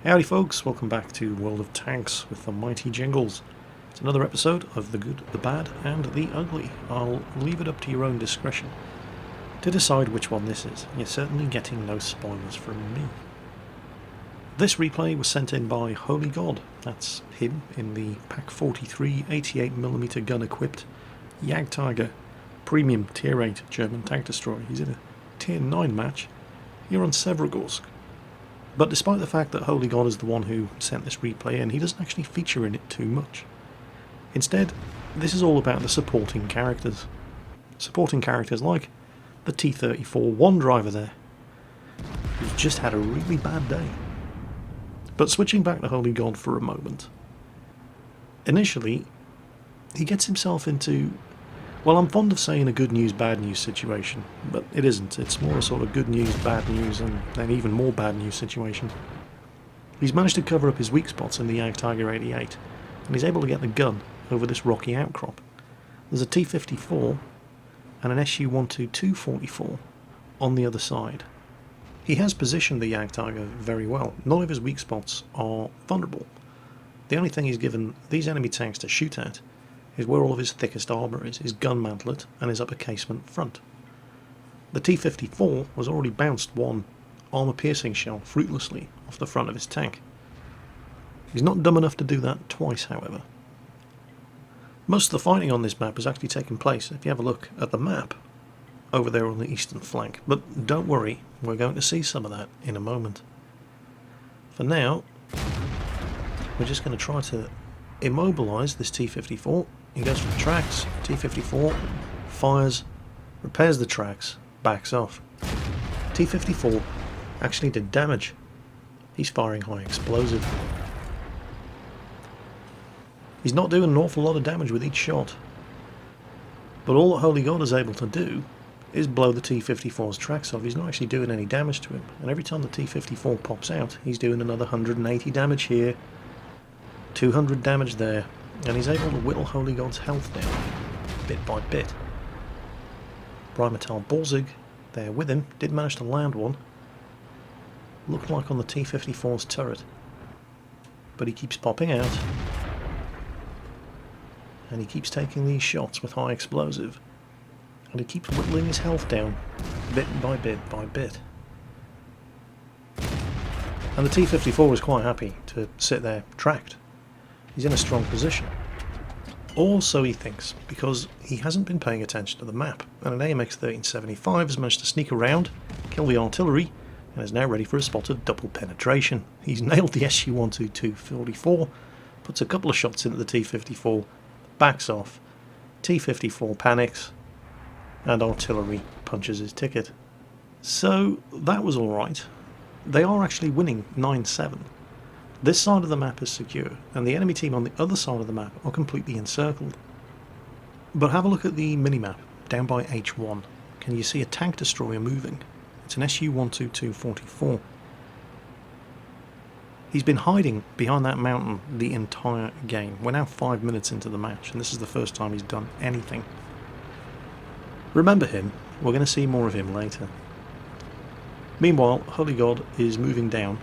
Howdy folks, welcome back to World of Tanks with the mighty Jingles. It's another episode of the good, the bad and the ugly. I'll leave it up to your own discretion to decide which one this is. You're certainly getting no spoilers from me. This replay was sent in by Holy God. That's him in the Pack 43 88mm gun equipped Jagdtiger Premium Tier 8 German tank destroyer. He's in a Tier 9 match here on Severogorsk. But despite the fact that Holy God is the one who sent this replay in, he doesn't actually feature in it too much. Instead, this is all about the supporting characters. Supporting characters like the T-34 one driver there, who's just had a really bad day. But switching back to Holy God for a moment. Initially, he gets himself into, well, I'm fond of saying a good news, bad news situation, but it isn't. It's more a sort of good news, bad news, and then even more bad news situation. He's managed to cover up his weak spots in the Jagdtiger 88, and he's able to get the gun over this rocky outcrop. There's a T-54 and an Su-122-44 on the other side. He has positioned the Jagdtiger very well. None of his weak spots are vulnerable. The only thing he's given these enemy tanks to shoot at is where all of his thickest armour is, his gun mantlet and his upper casement front. The T-54 was already bounced one armour-piercing shell fruitlessly off the front of his tank. He's not dumb enough to do that twice, however. Most of the fighting on this map has actually taken place, if you have a look at the map, over there on the eastern flank. But don't worry, we're going to see some of that in a moment. For now, we're just going to try to immobilise this T-54. He goes for the tracks, T-54 fires, repairs the tracks, backs off. T-54 actually did damage. He's firing high explosive. He's not doing an awful lot of damage with each shot. But all that Holy God is able to do is blow the T-54's tracks off. He's not actually doing any damage to him. And every time the T-54 pops out, he's doing another 180 damage here, 200 damage there, and he's able to whittle Holy God's health down, bit by bit. Brymetal Borzig, there with him, did manage to land one. Looked like on the T-54's turret. But he keeps popping out. And he keeps taking these shots with high explosive. And he keeps whittling his health down, bit by bit by bit. And the T-54 is quite happy to sit there tracked. He's in a strong position. Or so he thinks, because he hasn't been paying attention to the map, and an AMX-1375 has managed to sneak around, kill the artillery, and is now ready for a spot of double penetration. He's nailed the Su-122-44, puts a couple of shots into the T-54, backs off, T-54 panics, and artillery punches his ticket. So that was alright. They are actually winning 9-7. This side of the map is secure, and the enemy team on the other side of the map are completely encircled. But have a look at the minimap, down by H1. Can you see a tank destroyer moving? It's an Su-122-44. He's been hiding behind that mountain the entire game. We're now 5 minutes into the match, and this is the first time he's done anything. Remember him, we're going to see more of him later. Meanwhile, Holy God is moving down,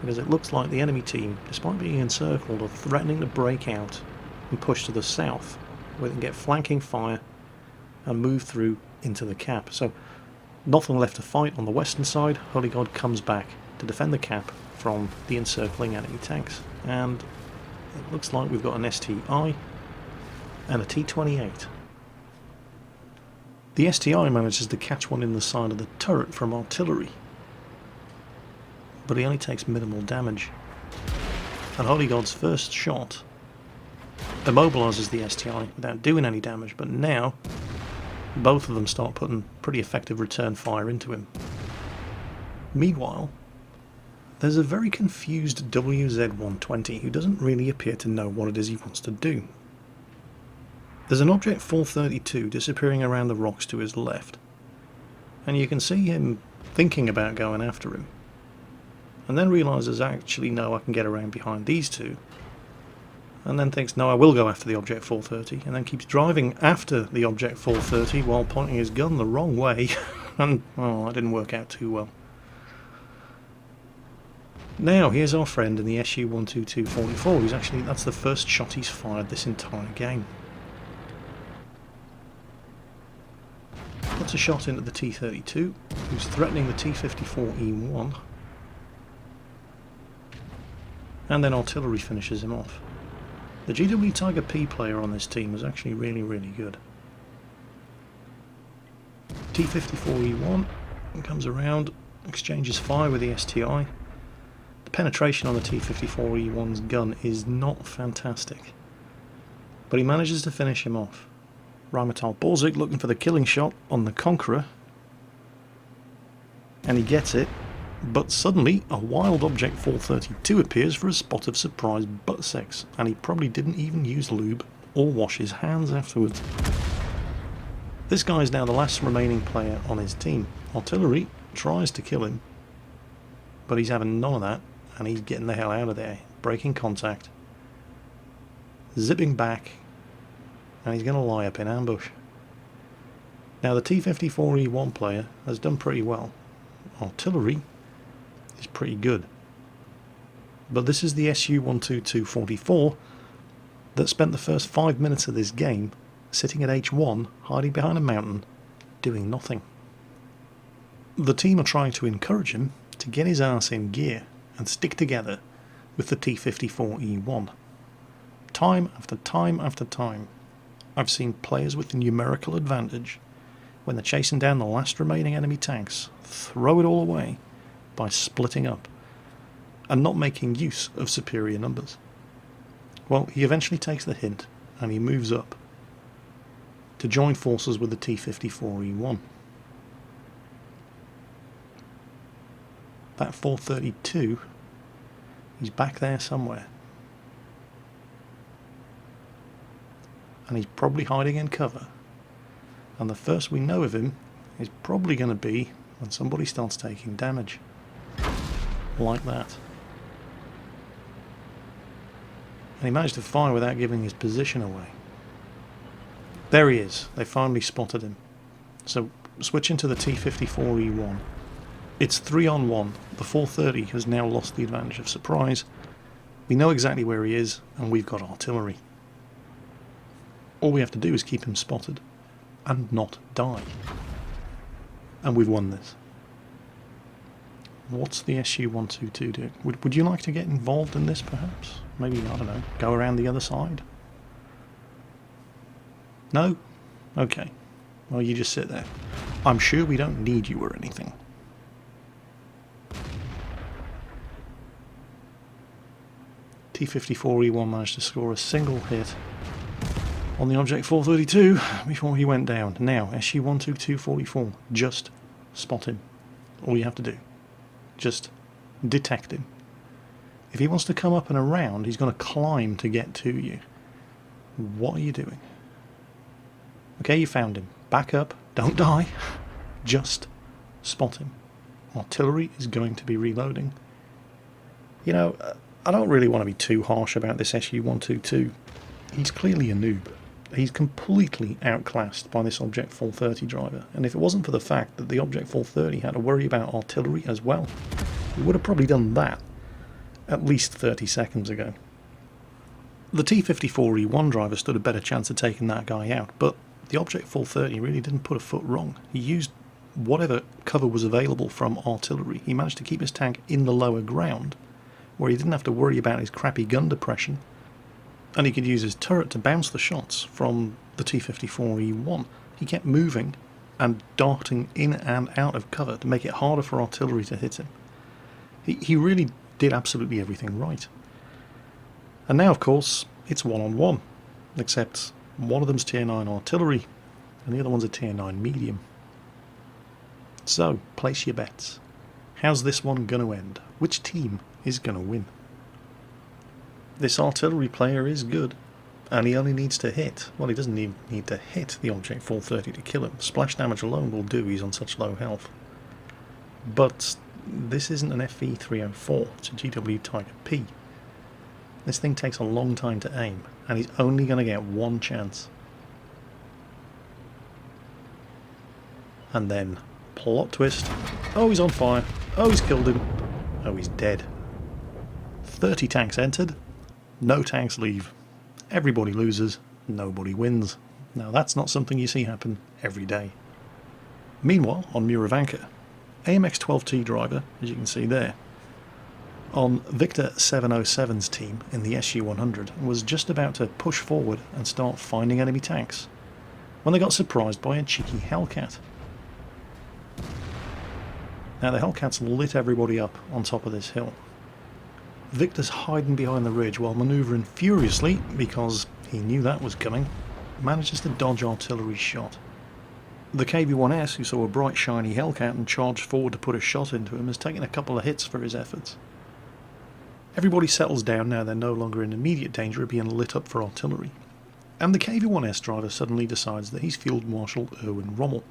because it looks like the enemy team, despite being encircled, are threatening to break out and push to the south, where they can get flanking fire and move through into the cap. So, nothing left to fight on the western side. Holy God comes back to defend the cap from the encircling enemy tanks. And it looks like we've got an STI and a T-28. The STI manages to catch one in the side of the turret from artillery, but he only takes minimal damage. And Holy God's first shot immobilises the STI without doing any damage, but now both of them start putting pretty effective return fire into him. Meanwhile, there's a very confused WZ-120 who doesn't really appear to know what it is he wants to do. There's an Object 432 disappearing around the rocks to his left, and you can see him thinking about going after him, and then realises actually no, I can get around behind these two, and then thinks no, I will go after the Object 430, and then keeps driving after the Object 430 while pointing his gun the wrong way, and oh, that didn't work out too well. Now, here's our friend in the SU-12244, who's actually, that's the first shot he's fired this entire game. Puts a shot into the T-32, who's threatening the T-54E1. And then artillery finishes him off. The GW Tiger P player on this team is actually really, really good. T-54E1 comes around, exchanges fire with the STI. The penetration on the T-54E1's gun is not fantastic, but he manages to finish him off. Rheinmetall Borzik looking for the killing shot on the Conqueror, and he gets it, but suddenly a wild object 432 appears for a spot of surprise butt sex, and he probably didn't even use lube or wash his hands afterwards. This guy is now the last remaining player on his team. Artillery tries to kill him, but he's having none of that, and he's getting the hell out of there, breaking contact, zipping back, and he's going to lie up in ambush. Now the T-54E1 player has done pretty well. Artillery is pretty good, but this is the SU-12244 that spent the first 5 minutes of this game sitting at H1, hiding behind a mountain, doing nothing. The team are trying to encourage him to get his ass in gear and stick together with the T-54E1. Time after time after time, I've seen players with the numerical advantage, when they're chasing down the last remaining enemy tanks, throw it all away by splitting up and not making use of superior numbers. Well, he eventually takes the hint and he moves up to join forces with the T-54E1. That 432, he's back there somewhere. And he's probably hiding in cover. And the first we know of him is probably going to be when somebody starts taking damage. Like that. And he managed to fire without giving his position away. There he is. They finally spotted him. So, switching to the T-54E1. It's 3-on-1. The 430 has now lost the advantage of surprise. We know exactly where he is, and we've got artillery. All we have to do is keep him spotted and not die. And we've won this. What's the SU-122 doing? Would you like to get involved in this, perhaps? Maybe, I don't know, go around the other side? No? Okay. Well, you just sit there. I'm sure we don't need you or anything. T-54E1 managed to score a single hit on the Object 432 before he went down. Now, SU-12244, just spot him. All you have to do. Just detect him. If he wants to come up and around, he's going to climb to get to you. What are you doing? Okay, you found him. Back up. Don't die. Just spot him. Artillery is going to be reloading. You know, I don't really want to be too harsh about this SU-122. He's clearly a noob. He's completely outclassed by this Object 430 driver, and if it wasn't for the fact that the Object 430 had to worry about artillery as well, he would have probably done that at least 30 seconds ago. The T-54E1 driver stood a better chance of taking that guy out, but the Object 430 really didn't put a foot wrong. He used whatever cover was available from artillery. He managed to keep his tank in the lower ground, where he didn't have to worry about his crappy gun depression, and he could use his turret to bounce the shots from the T-54E1. He kept moving and darting in and out of cover to make it harder for artillery to hit him. He really did absolutely everything right. And now, of course, it's one-on-one, except one of them's tier 9 artillery and the other one's a tier 9 medium. So, place your bets. How's this one going to end? Which team is going to win? This artillery player is good, and he only needs to hit. Well, he doesn't even need to hit the Object 430 to kill him. Splash damage alone will do, he's on such low health. But this isn't an FV304, it's a GW Tiger P. This thing takes a long time to aim, and he's only going to get one chance. And then, plot twist. Oh, he's on fire. Oh, he's killed him. Oh, he's dead. 30 tanks entered, no tanks leave. Everybody loses, nobody wins. Now that's not something you see happen every day. Meanwhile, on Muravanka, AMX-12T driver, as you can see there, on Victor 707's team in the SU-100 was just about to push forward and start finding enemy tanks when they got surprised by a cheeky Hellcat. Now the Hellcats lit everybody up on top of this hill. Victor's hiding behind the ridge while manoeuvring furiously, because he knew that was coming, manages to dodge artillery shot. The KV-1S, who saw a bright shiny Hellcat and charged forward to put a shot into him, has taken a couple of hits for his efforts. Everybody settles down now they're no longer in immediate danger of being lit up for artillery. And the KV-1S driver suddenly decides that he's Field Marshal Erwin Rommel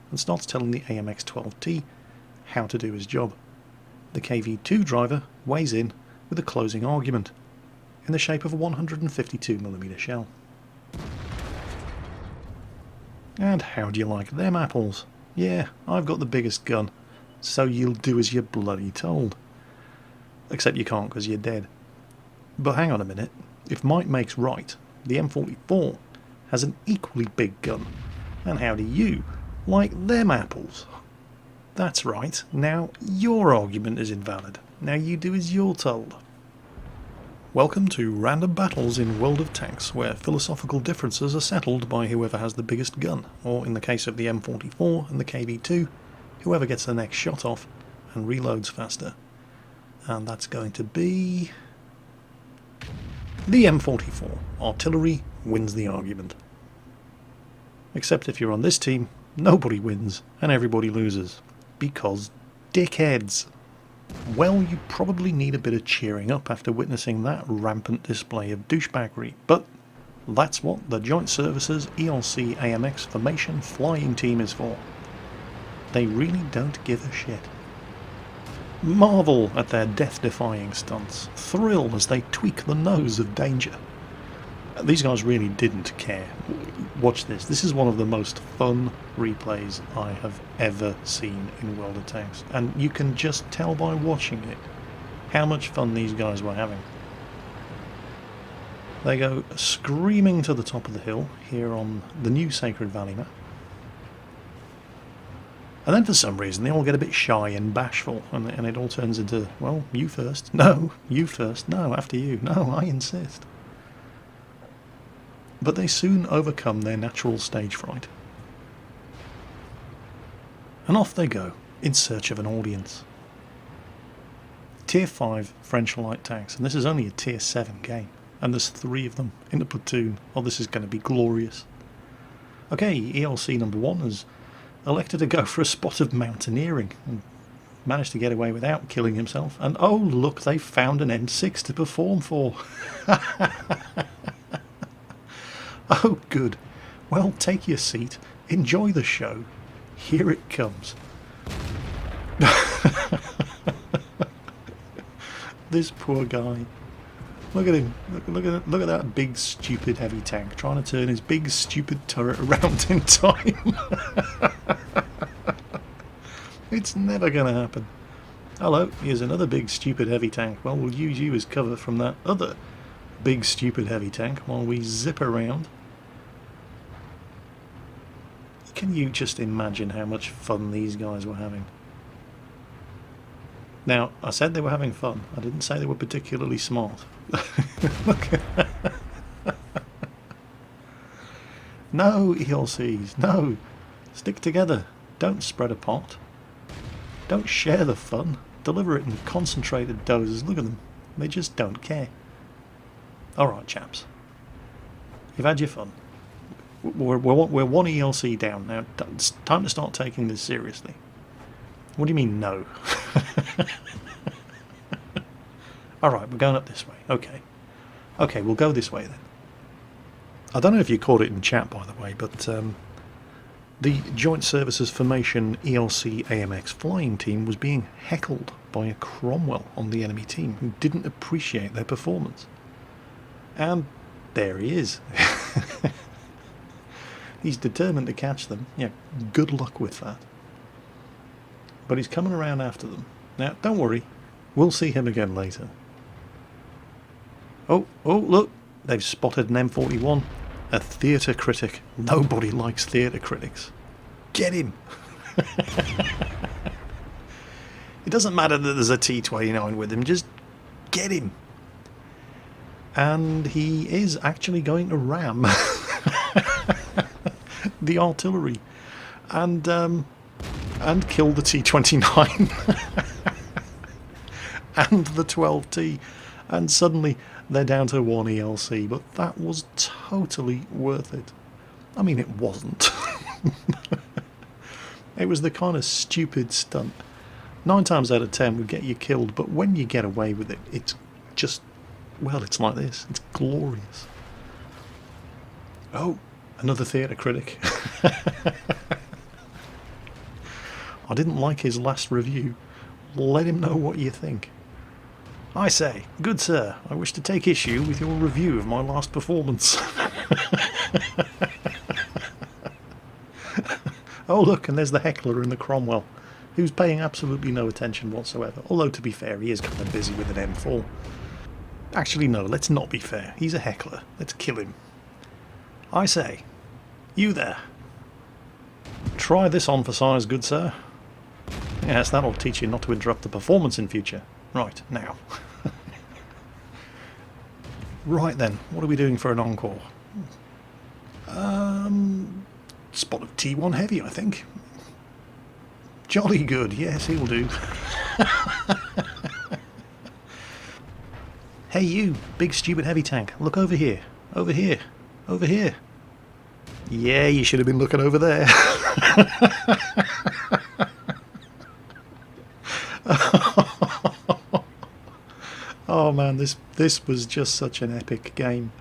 and starts telling the AMX-12T how to do his job. The KV-2 driver weighs in with a closing argument in the shape of a 152mm shell. And how do you like them apples? Yeah, I've got the biggest gun, so you'll do as you're bloody told. Except you can't because you're dead. But hang on a minute, if might makes right, the M44 has an equally big gun. And how do you like them apples? That's right, now your argument is invalid. Now you do as you're told. Welcome to random battles in World of Tanks, where philosophical differences are settled by whoever has the biggest gun, or in the case of the M44 and the KV-2, whoever gets the next shot off and reloads faster. And that's going to be the M44. Artillery wins the argument. Except if you're on this team, nobody wins and everybody loses. Because dickheads. Well, you probably need a bit of cheering up after witnessing that rampant display of douchebaggery, but that's what the Joint Services ELC AMX Formation Flying Team is for. They really don't give a shit. Marvel at their death-defying stunts, thrill as they tweak the nose of danger. These guys really didn't care. Watch this. This is one of the most fun replays I have ever seen in World of Tanks. And you can just tell by watching it how much fun these guys were having. They go screaming to the top of the hill here on the new Sacred Valley map. And then for some reason they all get a bit shy and bashful, and it all turns into, well, you first. No, you first. No, after you. No, I insist. But they soon overcome their natural stage fright. And off they go, in search of an audience. Tier 5 French light tanks, and this is only a Tier 7 game, and there's 3 of them in a platoon. Oh, this is going to be glorious. Okay, ELC number 1 has elected to go for a spot of mountaineering, and managed to get away without killing himself. And oh look, they found an M6 to perform for. Oh good. Well, take your seat, enjoy the show. Here it comes. This poor guy. Look at him. Look at that big stupid heavy tank trying to turn his big stupid turret around in time. It's never going to happen. Hello, here's another big stupid heavy tank. Well, we'll use you as cover from that other big stupid heavy tank while we zip around. Can you just imagine how much fun these guys were having? Now, I said they were having fun. I didn't say they were particularly smart. Look. No, ELCs, no. Stick together. Don't spread apart. Don't share the fun. Deliver it in concentrated doses. Look at them. They just don't care. Alright, chaps. You've had your fun. We're one ELC down now. It's time to start taking this seriously. What do you mean, no? Alright, we're going up this way. Okay. Okay, we'll go this way then. I don't know if you caught it in chat, by the way, but the Joint Services Formation ELC AMX flying team was being heckled by a Cromwell on the enemy team who didn't appreciate their performance. And there he is. He's determined to catch them. Yeah, good luck with that. But he's coming around after them. Now, don't worry, we'll see him again later. Oh, look! They've spotted an M41. A theatre critic. Nobody likes theatre critics. Get him! It doesn't matter that there's a T-29 with him, just get him! And he is actually going to ram the artillery and kill the T-29 and the 12T, and suddenly they're down to 1 ELC, but that was totally worth it. I mean, it wasn't. It was the kind of stupid stunt. 9 times out of 10 would get you killed, but when you get away with it, it's just, well, it's like this. It's glorious. Oh, another theatre critic. I didn't like his last review. Let him know what you think. I say, good sir, I wish to take issue with your review of my last performance. Oh look, and there's the heckler in the Cromwell, who's paying absolutely no attention whatsoever, although to be fair, he is kind of busy with an M4. Actually no, let's not be fair, he's a heckler, let's kill him. I say, you there, try this on for size, good sir. Yes, that'll teach you not to interrupt the performance in future. Right, now. Right then, what are we doing for an encore? Spot of T1 Heavy, I think. Jolly good, yes, he'll do. Hey you, big stupid heavy tank, look over here. Over here. Over here. Yeah, you should have been looking over there. Oh man, this was just such an epic game.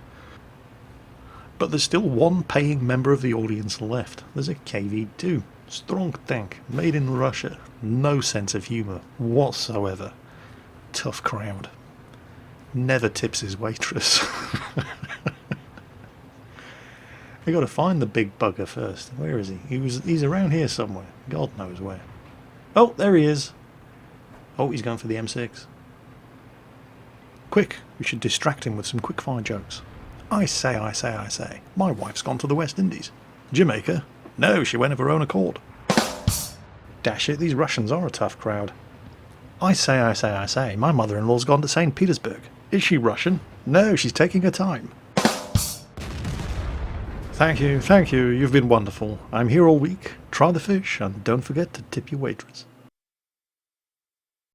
But there's still one paying member of the audience left. There's a KV-2. Strong tank, made in Russia. No sense of humour whatsoever. Tough crowd. Never tips his waitress. We got to find the big bugger first. Where is he? He's around here somewhere. God knows where. Oh, there he is. Oh, he's going for the M6. Quick, we should distract him with some quick-fire jokes. I say, my wife's gone to the West Indies. Jamaica? No, she went of her own accord. Dash it, these Russians are a tough crowd. I say, my mother-in-law's gone to St. Petersburg. Is she Russian? No, she's taking her time. Thank you, you've been wonderful. I'm here all week. Try the fish, and don't forget to tip your waitress.